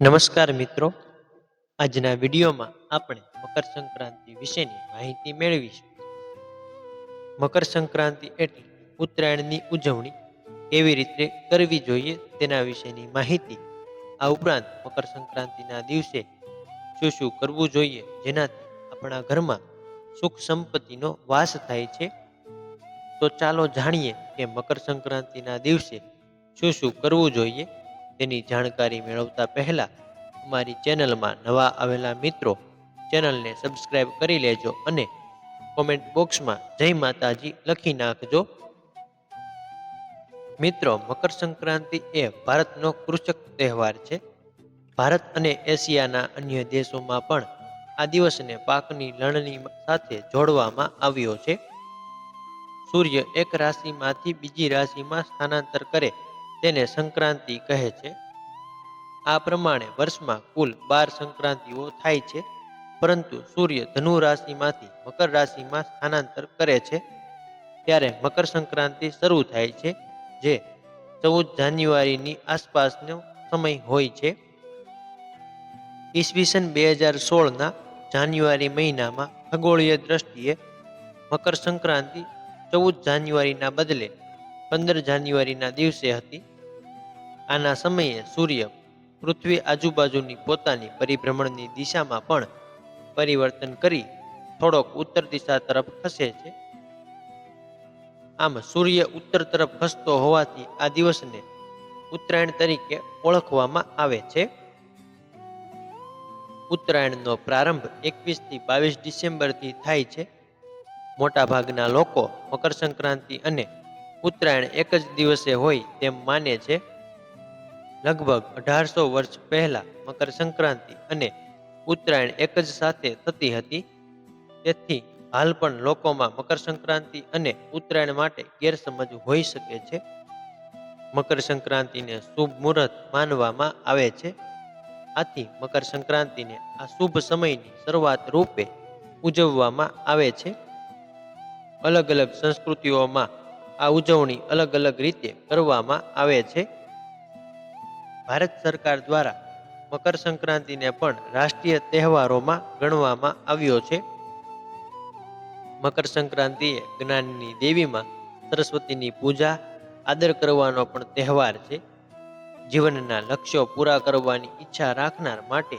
નમસ્કાર મિત્રો, આજના વિડીયોમાં આપણે મકર સંક્રાંતિ વિશેની માહિતી મેળવીશું. મકર સંક્રાંતિ એટલે ઉત્તરાયણની ઉજવણી કેવી રીતે કરવી જોઈએ તેના વિશેની માહિતી. આ ઉપરાંત મકર સંક્રાંતિના દિવસે શું શું કરવું જોઈએ જેનાથી આપણા ઘરમાં સુખ સંપત્તિનો વાસ થાય છે. તો ચાલો જાણીએ કે મકર સંક્રાંતિના દિવસે શું શું કરવું જોઈએ. તેની જાણકારી મેળવતા પહેલા અમારી ચેનલમાં નવા આવેલા મિત્રો ચેનલને સબસ્ક્રાઇબ કરી લેજો અને કોમેન્ટ બોક્સમાં જય માતાજી લખી નાખજો. મિત્રો, મકર સંક્રાંતિ એ ભારતનો કૃષક તહેવાર છે. ભારત અને એશિયાના અન્ય દેશોમાં પણ આ દિવસને પાકની લણણી સાથે જોડવામાં આવ્યો છે. સૂર્ય એક રાશિમાંથી બીજી રાશિમાં સ્થાનાંતર કરે તેને સંક્રાંતિ કહે છે. આ પ્રમાણે વર્ષમાં કુલ 12 સંક્રાંતિઓ થાય છે, પરંતુ સૂર્ય ધનુ રાશિમાંથી મકર રાશિમાં સ્થાનાંતર કરે છે ત્યારે મકર સંક્રાંતિ શરૂ થાય છે, જે 14 જાન્યુઆરીની આસપાસનો સમય હોય છે. ઈસવીસન 2016ના જાન્યુઆરી મહિનામાં ખગોળીય દ્રષ્ટિએ મકર સંક્રાંતિ 14 જાન્યુઆરીના બદલે 15 જાન્યુઆરીના દિવસે હતી. આના સમયે સૂર્ય પૃથ્વી આજુબાજુની પોતાની પરિભ્રમણની દિશામાં પણ પરિવર્તન કરી થોડોક ઉત્તર દિશા તરફ ખસે છે. આમ સૂર્ય ઉત્તર તરફ ખસતો હોવાથી આ દિવસને ઉત્તરાયણ તરીકે ઓળખવામાં આવે છે. ઉત્તરાયણનો પ્રારંભ 21 થી 22 ડિસેમ્બરથી થાય છે. મોટાભાગના લોકો મકર સંક્રાંતિ અને ઉત્તરાયણ એક જ દિવસે હોય તેમ માને છે. લગભગ 1800 વર્ષ પહેલા મકર સંક્રાંતિ અને ઉત્તરાયણ એક જ સાથે થતી હતી. તેથી હાલ પણ લોકોમાં મકર સંક્રાંતિ અને ઉત્તરાયણ માટે ગેરસમજ હોઈ શકે છે. મકર સંક્રાંતિને શુભ મુહૂર્ત માનવામાં આવે છે. આથી મકર સંક્રાંતિને આ શુભ સમયની શરૂઆત રૂપે ઉજવવામાં આવે છે. અલગ અલગ સંસ્કૃતિઓમાં આ ઉજવણી અલગ અલગ રીતે કરવામાં આવે છે. ભારત સરકાર દ્વારા મકર સંક્રાંતિને પણ રાષ્ટ્રીય તહેવારોમાં ગણવામાં આવ્યો છે. મકર સંક્રાંતિ એ જ્ઞાનની દેવીમાં સરસ્વતીની પૂજા, આદર કરવાનો પણ તહેવાર છે. જીવનના લક્ષ્યો પૂરા કરવાની ઈચ્છા રાખનાર માટે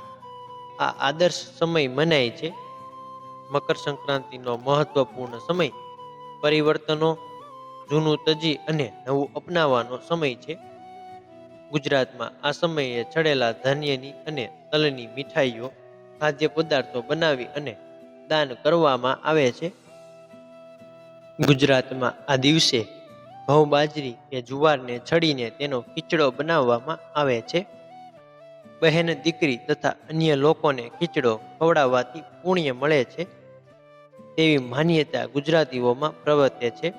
આ આદર્શ સમય મનાય છે. મકર સંક્રાંતિનો મહત્વપૂર્ણ સમય પરિવર્તનો, જૂનું તજી અને નવું અપનાવવાનો સમય છે. ગુજરાતમાં આ સમયે છડેલા ધાન્યની અને તલની મીઠાઈઓ, ખાદ્ય પદાર્થો બનાવી અને દાન કરવામાં આવે છે. ગુજરાતમાં આ દિવસે ઘઉં, બાજરી કે જુવારને છડીને તેનો ખીચડો બનાવવામાં આવે છે. બહેન, દીકરી તથા અન્ય લોકોને ખીચડો ખવડાવવાથી પુણ્ય મળે છે તેવી માન્યતા ગુજરાતીઓમાં પ્રવર્તે છે.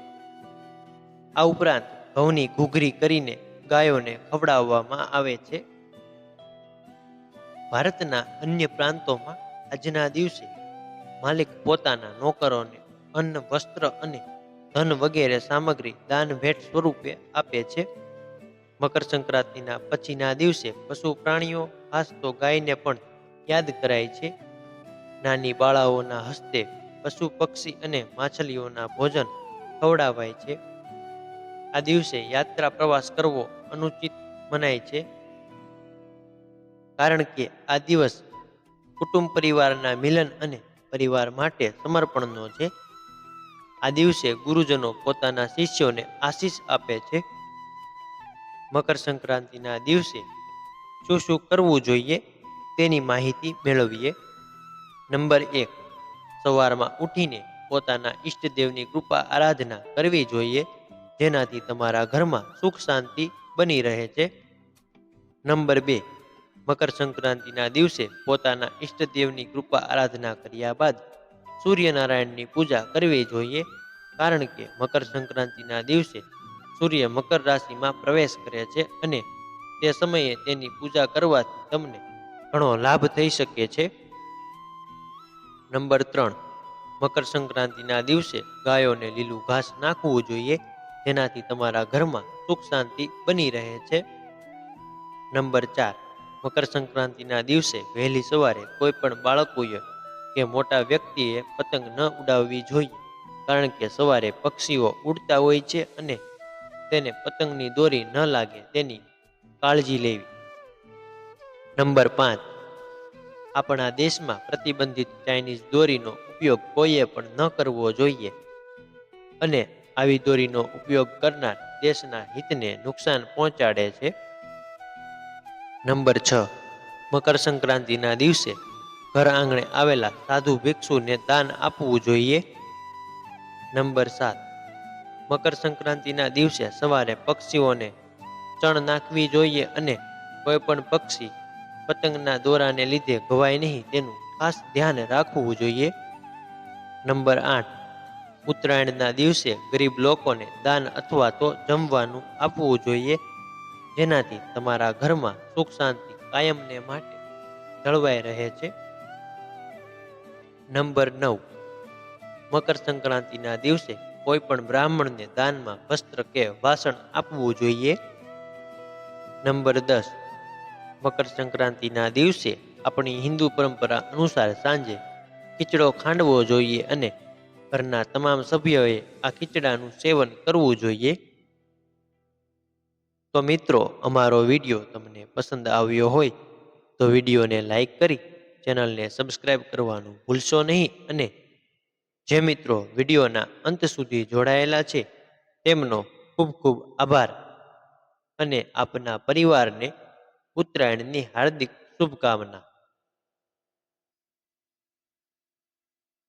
આ ઉપરાંત ઘઉંની ઘૂઘરી કરીને ગાયોને ખવડાવવામાં આવે છે. ભારતના અન્ય પ્રાંતોમાં આજના દિવસે માલિક પોતાના નોકરોને અન્ન, વસ્ત્ર અને ધન વગેરે સામગ્રી દાન ભેટ સ્વરૂપે આપે છે. મકર સંક્રાંતિના પછીના દિવસે પશુ પ્રાણીઓ, ખાસ તો ગાયને પણ યાદ કરાય છે. નાની બાળાઓના હસ્તે પશુ, પક્ષી અને માછલીઓના ભોજન ખવડાવાય છે. આ દિવસે યાત્રા પ્રવાસ કરવો અનુચિત મનાય છે, કારણ કે આ દિવસ કુટુંબ પરિવારના મિલન અને પરિવાર માટે સમર્પણનો છે. આ દિવસે ગુરુજનો પોતાના શિષ્યોને આશીષ આપે છે. મકર સંક્રાંતિના દિવસે શું શું કરવું જોઈએ તેની માહિતી મેળવીએ. નંબર 1, સવારમાં ઉઠીને પોતાના ઈષ્ટદેવની કૃપા આરાધના કરવી જોઈએ, જેનાથી તમારા ઘરમાં સુખ શાંતિ બની રહે છે. નંબર 2, મકર સંક્રાંતિના દિવસે પોતાના ઈષ્ટદેવની કૃપા આરાધના કર્યા બાદ સૂર્યનારાયણની પૂજા કરવી જોઈએ, કારણ કે મકર સંક્રાંતિના દિવસે સૂર્ય મકર રાશિમાં પ્રવેશ કરે છે અને તે સમયે તેની પૂજા કરવાથી તમને ઘણો લાભ થઈ શકે છે. નંબર 3, મકર સંક્રાંતિના દિવસે ગાયોને લીલું ઘાસ નાખવું જોઈએ, જેનાથી તમારા ઘરમાં સુખ શાંતિ બની રહે છે. નંબર 4, મકર સંક્રાંતિના દિવસે વહેલી સવારે કોઈ પણ બાળકોએ કે મોટા વ્યક્તિએ પતંગ ન ઉડાવવી જોઈએ, કારણ કે સવારે પક્ષીઓ ઉડતા હોય છે અને તેને પતંગની દોરી ન લાગે તેની કાળજી લેવી. નંબર 5, આપણા દેશમાં પ્રતિબંધિત ચાઇનીઝ દોરીનો ઉપયોગ કોઈએ પણ ન કરવો જોઈએ અને આવી દોરીનો ઉપયોગ કરનાર દેશના હિતને નુકસાન પહોંચાડે છે. નંબર 6, મકર સંક્રાંતિના દિવસે ઘર આંગણે આવેલા સાધુ ભિક્ષુને દાન આપવું જોઈએ. નંબર 7, મકર સંક્રાંતિના દિવસે સવારે પક્ષીઓને ચણ નાખવી જોઈએ અને કોઈ પણ પક્ષી પતંગના દોરાને લીધે ઘવાય નહીં તેનું ખાસ ધ્યાન રાખવું જોઈએ. નંબર 8, ઉત્તરાયણના દિવસે ગરીબ લોકોને દાન અથવા તો જમવાનું આપવું જોઈએ, જેનાથી તમારા ઘરમાં સુખ શાંતિ કાયમને માટે જળવાઈ રહે છે. નંબર 9, મકર સંક્રાંતિના દિવસે કોઈ પણ બ્રાહ્મણને દાનમાં વસ્ત્ર કે વાસણ આપવું જોઈએ. નંબર 10, મકર સંક્રાંતિના દિવસે આપણી હિન્દુ પરંપરા અનુસાર સાંજે ખીચડો ખાંડવો જોઈએ અને ઘરના તમામ સભ્યોએ આ ખીચડાનું સેવન કરવું જોઈએ. તો મિત્રો, અમારો વિડીયો તમને પસંદ આવ્યો હોય તો વિડીયોને લાઈક કરી ચેનલને સબસ્ક્રાઈબ કરવાનું ભૂલશો નહીં અને જે મિત્રો વિડીયોના અંત સુધી જોડાયેલા છે તેમનો ખૂબ ખૂબ આભાર અને આપના પરિવારને ઉત્તરાયણની હાર્દિક શુભકામના.